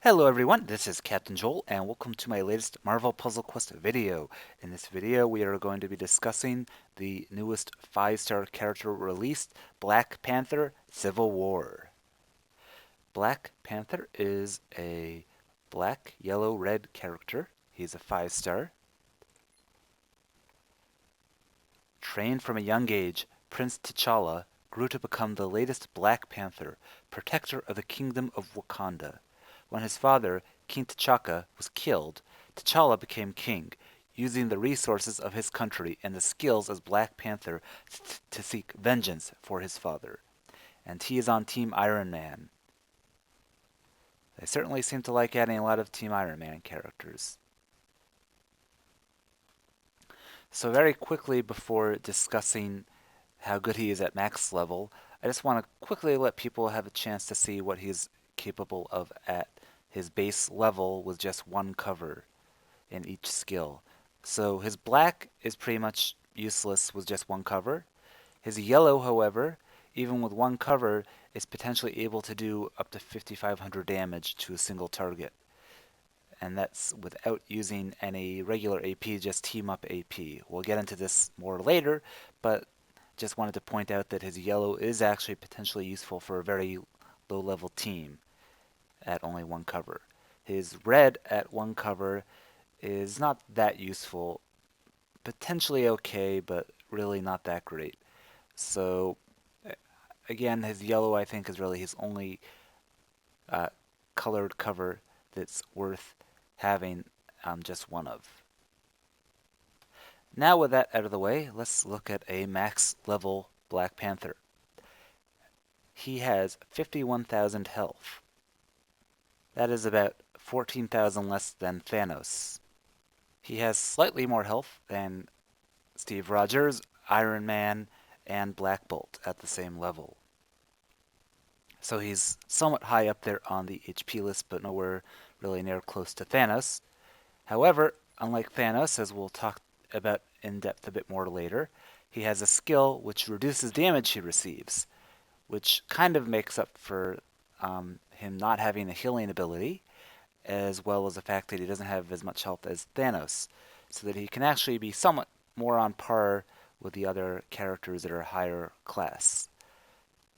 Hello everyone, this is Captain Joel and welcome to my latest Marvel Puzzle Quest video. In this video we are going to be discussing the newest 5-star character released, Black Panther Civil War. Black Panther is a black, yellow, red character. He's a 5-star. Trained from a young age, Prince T'Challa grew to become the latest Black Panther, protector of the Kingdom of Wakanda. When his father, King T'Chaka, was killed, T'Challa became king, using the resources of his country and the skills as Black Panther to seek vengeance for his father. And he is on Team Iron Man. They certainly seem to like adding a lot of Team Iron Man characters. So very quickly before discussing how good he is at max level, I just want to quickly let people have a chance to see what he's capable of at his base level with just one cover in each skill. So his black is pretty much useless with just one cover. His yellow, however, even with one cover, is potentially able to do up to 5,500 damage to a single target. And that's without using any regular AP, just team up AP. We'll get into this more later, but just wanted to point out that his yellow is actually potentially useful for a very low level team at only one cover. His red at one cover is not that useful, potentially okay, but really not that great. So again, his yellow I think is really his only uh, colored cover that's worth having just one of. Now with that out of the way, let's look at a max level Black Panther. He has 51,000 health. That is about 14,000 less than Thanos. He has slightly more health than Steve Rogers, Iron Man, and Black Bolt at the same level. So he's somewhat high up there on the HP list, but nowhere really near close to Thanos. However, unlike Thanos, as we'll talk about in depth a bit more later, he has a skill which reduces damage he receives, which kind of makes up for him not having a healing ability, as well as the fact that he doesn't have as much health as Thanos, so that he can actually be somewhat more on par with the other characters that are higher class.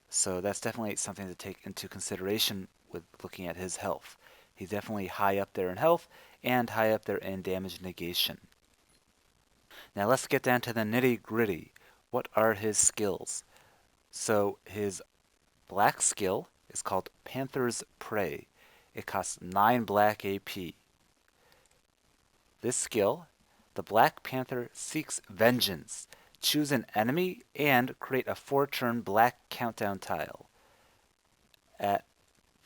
So that's definitely something to take into consideration with looking at his health. He's definitely high up there in health and high up there in damage negation. Now let's get down to the nitty gritty. What are his skills? So his black skill is called Panther's Prey. It costs 9 black AP. This skill, the Black Panther seeks vengeance. Choose an enemy and create a 4-turn black countdown tile. At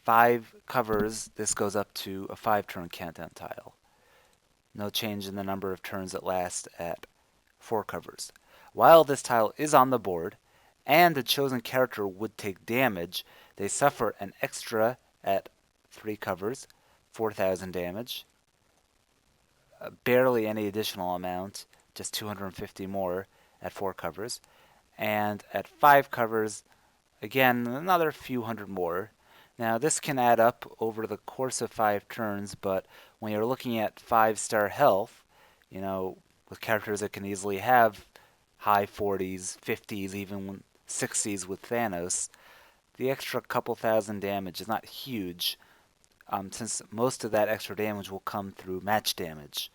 5 covers, this goes up to a 5-turn countdown tile. No change in the number of turns that last at 4 covers. While this tile is on the board, and the chosen character would take damage, they suffer an extra at 3 covers, 4,000 damage, barely any additional amount, just 250 more at 4 covers, and at 5 covers, again, another few hundred more. Now, this can add up over the course of 5 turns, but when you're looking at 5-star health, with characters that can easily have high 40s, 50s, even 60s with Thanos, the extra couple thousand damage is not huge, since most of that extra damage will come through match damage.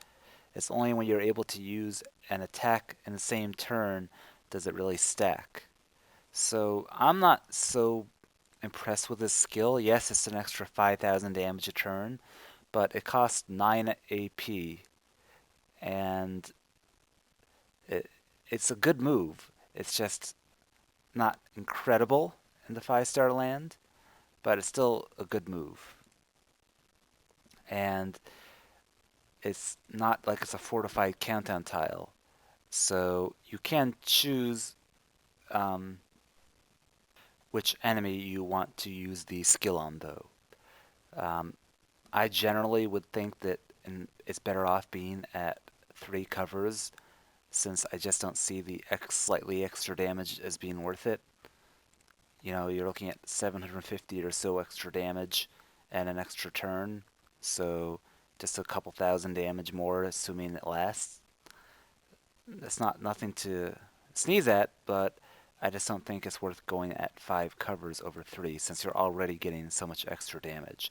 It's only when you're able to use an attack in the same turn does it really stack. So I'm not so impressed with this skill. Yes, it's an extra 5,000 damage a turn, but it costs 9 AP, and it's a good move. It's just not incredible in the 5-star land, but it's still a good move. And it's not like it's a fortified countdown tile. So you can choose which enemy you want to use the skill on, though. Um, I generally would think that it's better off being at 3 covers, since I just don't see the slightly extra damage as being worth it. You're looking at 750 or so extra damage and an extra turn, so just a couple thousand damage more, assuming it lasts. That's not nothing to sneeze at, but I just don't think it's worth going at 5 covers over 3 since you're already getting so much extra damage.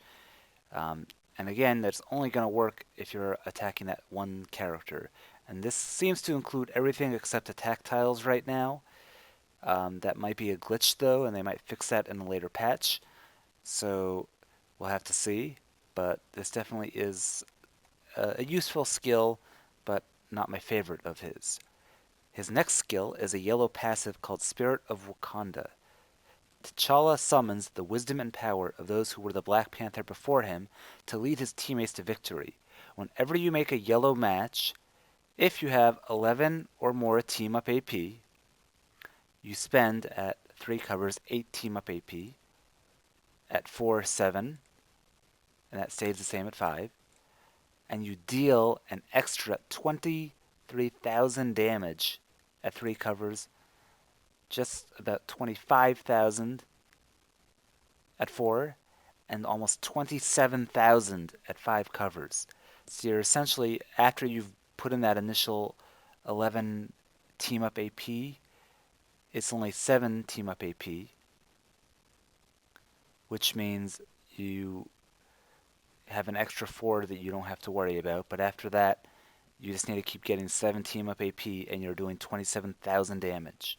Um, and again, that's only going to work if you're attacking that one character. And this seems to include everything except attack tiles right now. That might be a glitch though, and they might fix that in a later patch. So we'll have to see. But this definitely is a useful skill, but not my favorite of his. His next skill is a yellow passive called Spirit of Wakanda. T'Challa summons the wisdom and power of those who were the Black Panther before him to lead his teammates to victory. Whenever you make a yellow match, if you have 11 or more team up AP, you spend at 3 covers 8 team up AP, at 4, 7, and that stays the same at 5, and you deal an extra 23,000 damage at 3 covers, just about 25,000 at 4, and almost 27,000 at 5 covers. So you're essentially, after you've put in that initial 11 team up AP, it's only 7 team up AP, which means you have an extra 4 that you don't have to worry about. But after that, you just need to keep getting 7 team up AP and you're doing 27,000 damage.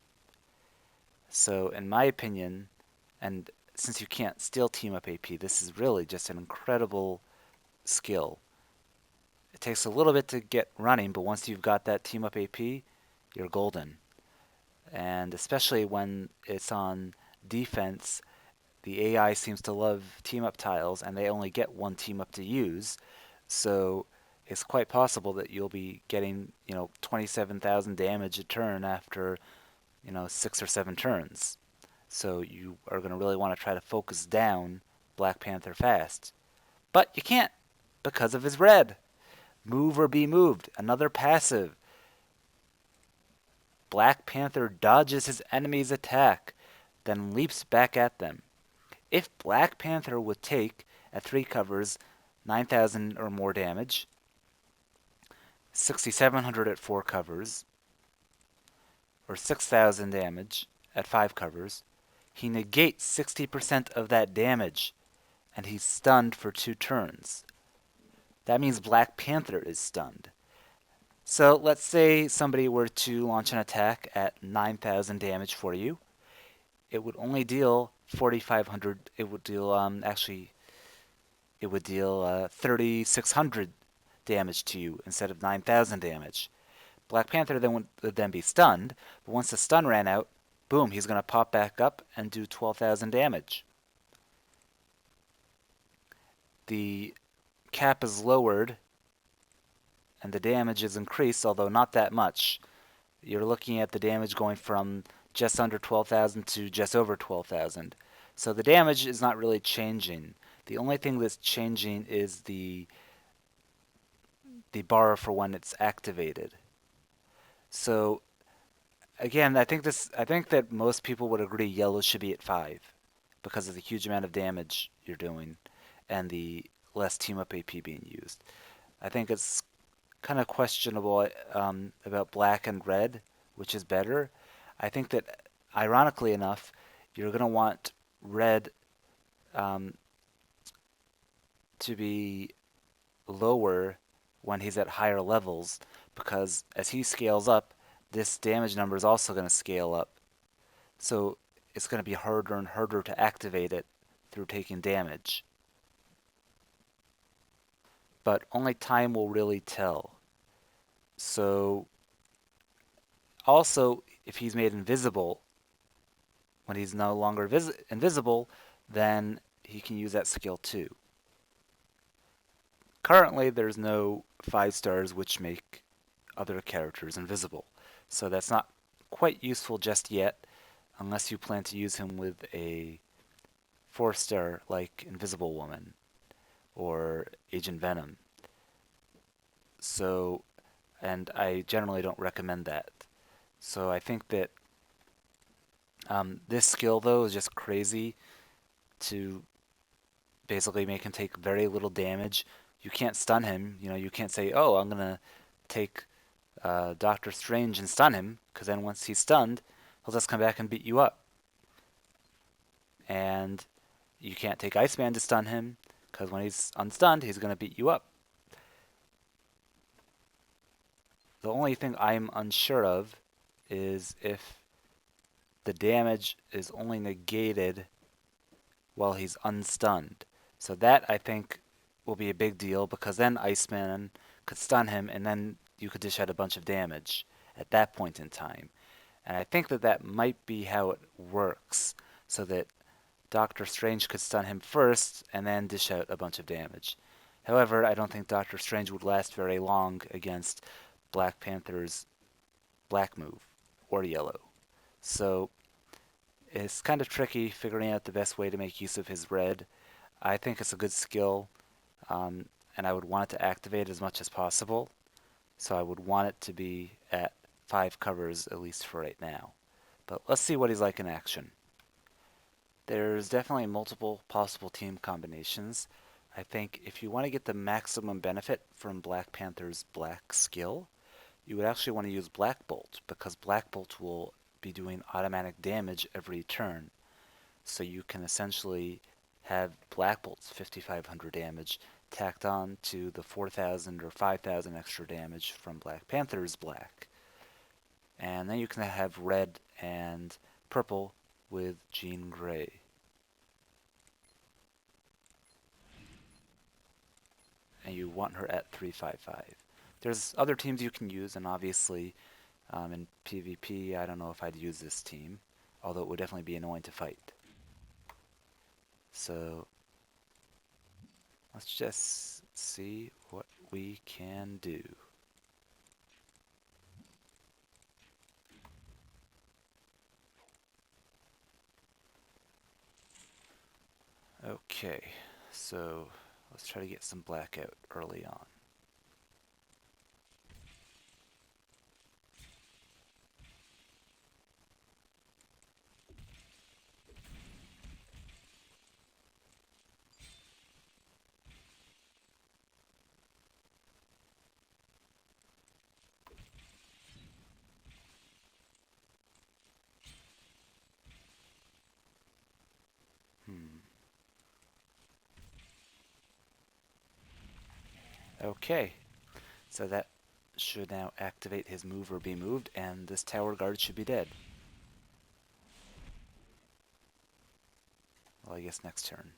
So, in my opinion, and since you can't steal team up AP, this is really just an incredible skill. It takes a little bit to get running, but once you've got that team up AP, you're golden. And especially when it's on defense, the AI seems to love team up tiles, and they only get one team up to use. So it's quite possible that you'll be getting, 27,000 damage a turn after, 6 or 7 turns. So you are going to really want to try to focus down Black Panther fast. But you can't because of his red. Move or be moved. Another passive. Black Panther dodges his enemy's attack, then leaps back at them. If Black Panther would take, at 3 covers, 9,000 or more damage, 6,700 at 4 covers, or 6,000 damage at 5 covers, he negates 60% of that damage, and he's stunned for 2 turns. That means Black Panther is stunned. So let's say somebody were to launch an attack at 9,000 damage for you. It would only deal 4,500. It would deal, it would deal 3,600 damage to you instead of 9,000 damage. Black Panther then would then be stunned, but once the stun ran out, boom, he's going to pop back up and do 12,000 damage. The cap is lowered and the damage is increased, although not that much. You're looking at the damage going from just under 12,000 to just over 12,000. So the damage is not really changing. The only thing that's changing is the bar for when it's activated. So again, I think that most people would agree yellow should be at 5 because of the huge amount of damage you're doing and the less team up AP being used. I think it's kind of questionable about black and red, which is better. I think that, ironically enough, you're going to want red um, to be lower when he's at higher levels because as he scales up, this damage number is also going to scale up. So it's going to be harder and harder to activate it through taking damage. But only time will really tell. So also, if he's made invisible, when he's no longer invisible, then he can use that skill too. Currently, there's no 5 stars which make other characters invisible, so that's not quite useful just yet, unless you plan to use him with a 4-star like Invisible Woman or Agent Venom. So, and I generally don't recommend that. So I think that this skill though is just crazy to basically make him take very little damage. You can't stun him. You know, you can't say, "Oh, I'm gonna take Doctor Strange and stun him," because then once he's stunned, he'll just come back and beat you up. And you can't take Iceman to stun him, because when he's unstunned, he's gonna beat you up. The only thing I'm unsure of is if the damage is only negated while he's unstunned. So that I think will be a big deal because then Iceman could stun him and then you could dish out a bunch of damage at that point in time. And I think that that might be how it works so that Doctor Strange could stun him first and then dish out a bunch of damage. However, I don't think Doctor Strange would last very long against Black Panther's black move or yellow. So it's kind of tricky figuring out the best way to make use of his red. I think it's a good skill, um, and I would want it to activate as much as possible. So I would want it to be at 5 covers at least for right now. But let's see what he's like in action. There's definitely multiple possible team combinations. I think if you want to get the maximum benefit from Black Panther's black skill, you would actually want to use Black Bolt because Black Bolt will be doing automatic damage every turn. So you can essentially have Black Bolt's 5,500 damage tacked on to the 4,000 or 5,000 extra damage from Black Panther's black. And then you can have red and purple with Jean Grey. And you want her at 355. There's other teams you can use, and obviously in PvP, I don't know if I'd use this team, although it would definitely be annoying to fight. So let's just see what we can do. Okay, so let's try to get some blackout early on. Hmm. Okay, so that should now activate his move or be moved, and this tower guard should be dead. Well, I guess next turn.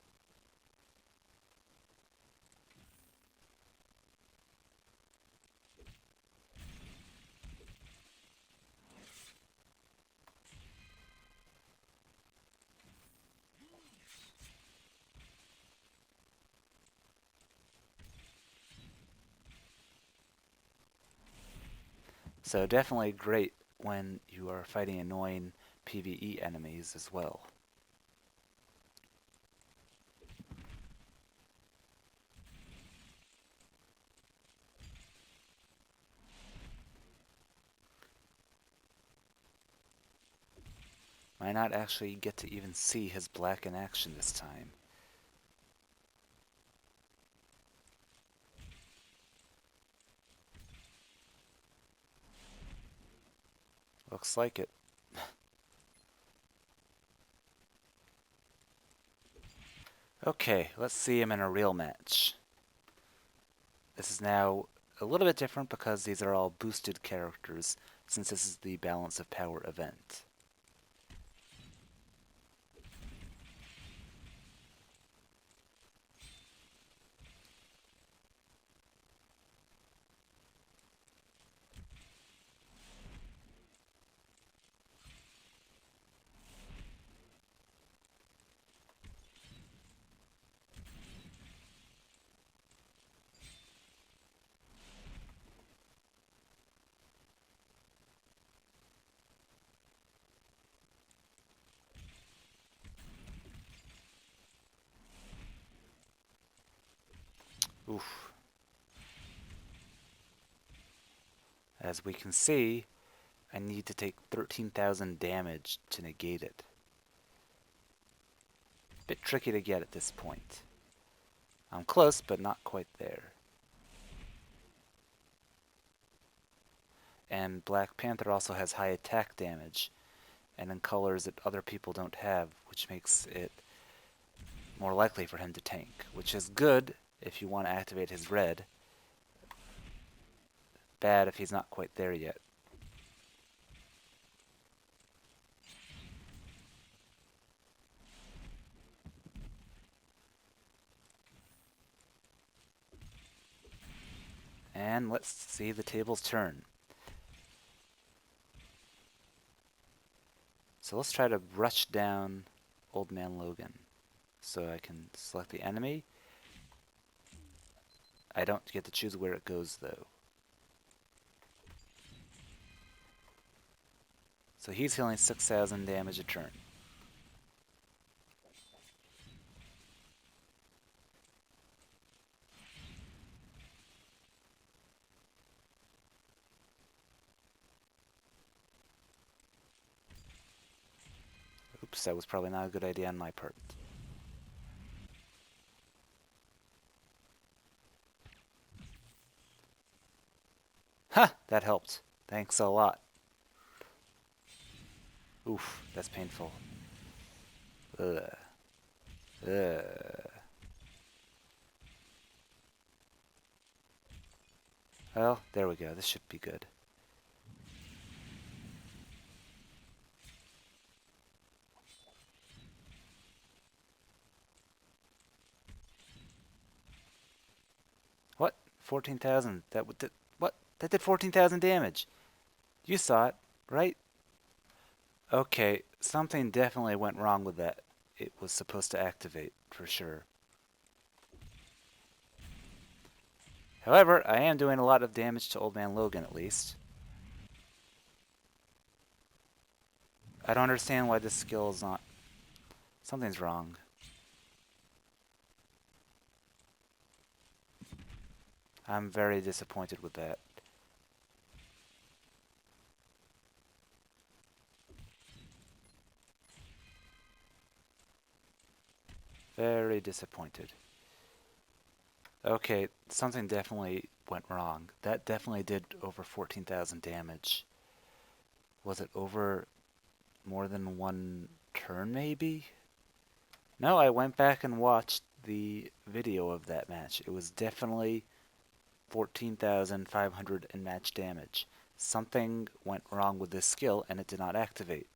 So definitely great when you are fighting annoying PvE enemies as well. Might not actually get to even see his black in action this time. Looks like it. Okay, let's see him in a real match. This is now a little bit different because these are all boosted characters, since this is the Balance of Power event. Oof. As we can see, I need to take 13,000 damage to negate it. Bit tricky to get at this point. I'm close, but not quite there. And Black Panther also has high attack damage, and in colors that other people don't have, which makes it more likely for him to tank, which is good if you want to activate his red. Bad if he's not quite there yet. And let's see the tables turn. So let's try to rush down Old Man Logan. So I can select the enemy. I don't get to choose where it goes though. So he's healing 6,000 damage a turn. Oops, that was probably not a good idea on my part. Ha! That helped. Thanks a lot. Oof, that's painful. Ugh. Ugh. Well, there we go. This should be good. What? 14,000. What? That did 14,000 damage. You saw it, right? Okay, something definitely went wrong with that. It was supposed to activate, for sure. However, I am doing a lot of damage to Old Man Logan, at least. I don't understand why this skill is not... Something's wrong. I'm very disappointed with that. Very disappointed. Okay, something definitely went wrong. That definitely did over 14,000 damage. Was it over more than one turn, maybe? No, I went back and watched the video of that match. It was definitely 14,500 in match damage. Something went wrong with this skill and it did not activate.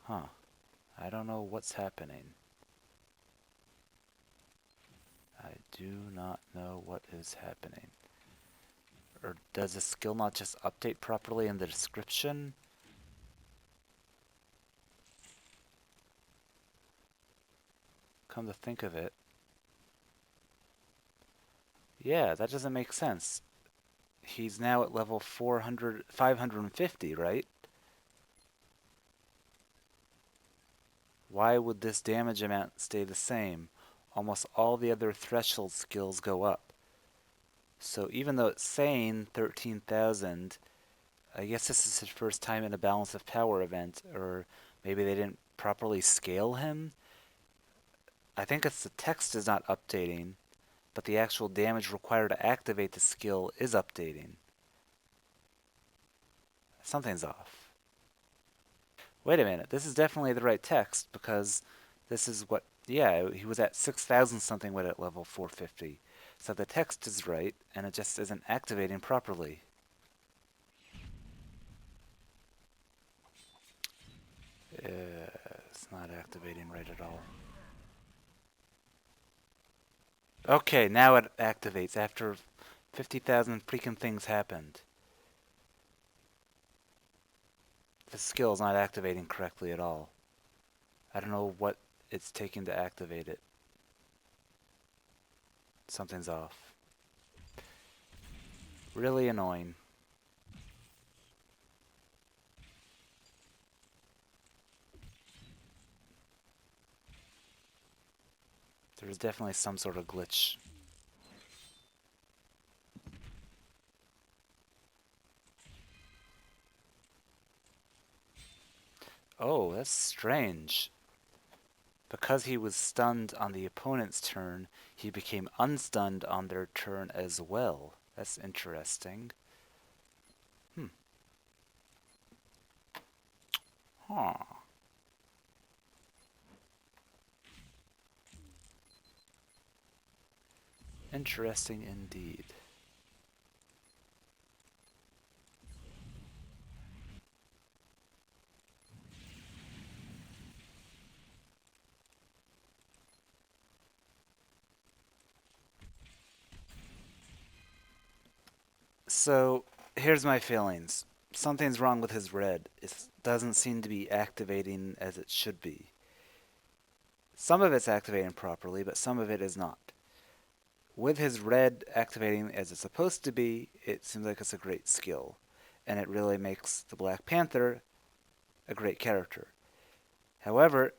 Huh. I don't know what's happening. I do not know what is happening. Or does the skill not just update properly in the description? Come to think of it. Yeah, that doesn't make sense. He's now at level 550, right? Why would this damage amount stay the same? Almost all the other threshold skills go up. So even though it's saying 13,000, I guess this is his first time in a Balance of Power event, or maybe they didn't properly scale him. I think it's the text is not updating, but the actual damage required to activate the skill is updating. Something's off. Wait a minute, this is definitely the right text, because this is what, yeah, he was at 6,000 something with at level 450. So the text is right, and it just isn't activating properly. It's not activating right at all. Okay, now it activates after 50,000 freaking things happened. The skill is not activating correctly at all. I don't know what it's taking to activate it. Something's off. Really annoying. There's definitely some sort of glitch. Oh, that's strange. because he was stunned on the opponent's turn, he became unstunned on their turn as well. That's interesting. Hmm. Huh. Interesting indeed. So, here's my feelings. Something's wrong with his red. It doesn't seem to be activating as it should be. Some of it's activating properly, but some of it is not. With his red activating as it's supposed to be, it seems like it's a great skill. And it really makes the Black Panther a great character. However,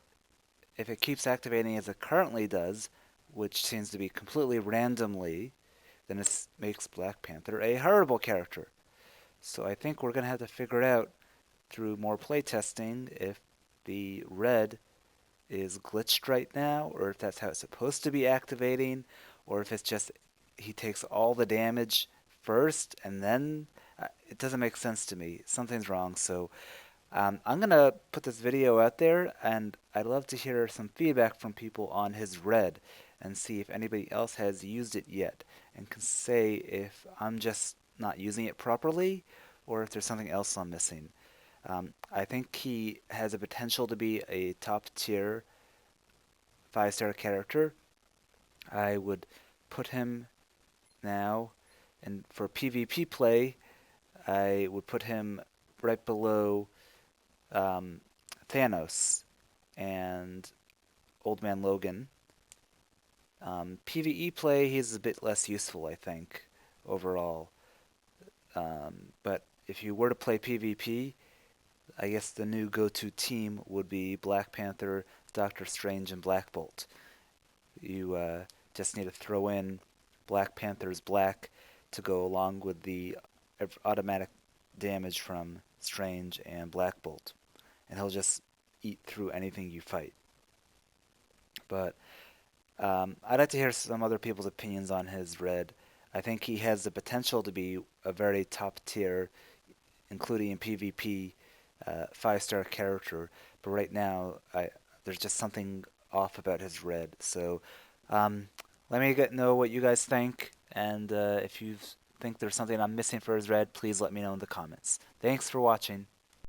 if it keeps activating as it currently does, which seems to be completely randomly, then it makes Black Panther a horrible character. So I think we're going to have to figure out through more playtesting if the red is glitched right now, or if that's how it's supposed to be activating, or if it's just he takes all the damage first and then it doesn't make sense to me. Something's wrong. So I'm gonna put this video out there, and I'd love to hear some feedback from people on his red, and see if anybody else has used it yet, and can say if I'm just not using it properly, or if there's something else I'm missing. I think he has a potential to be a top tier 5-star character. I would put him now, and for PvP play, I would put him right below um, Thanos and Old Man Logan. PvE play, he's a bit less useful, I think, overall. But if you were to play PvP, I guess the new go-to team would be Black Panther, Doctor Strange, and Black Bolt. You just need to throw in Black Panther's black to go along with the automatic damage from Strange and Black Bolt, and he'll just eat through anything you fight. But I'd like to hear some other people's opinions on his red. I think he has the potential to be a very top tier, including in PvP, 5-star character. But right now, there's just something off about his red. So um, let me know what you guys think, and if you think there's something I'm missing for his red, please let me know in the comments. Thanks for watching.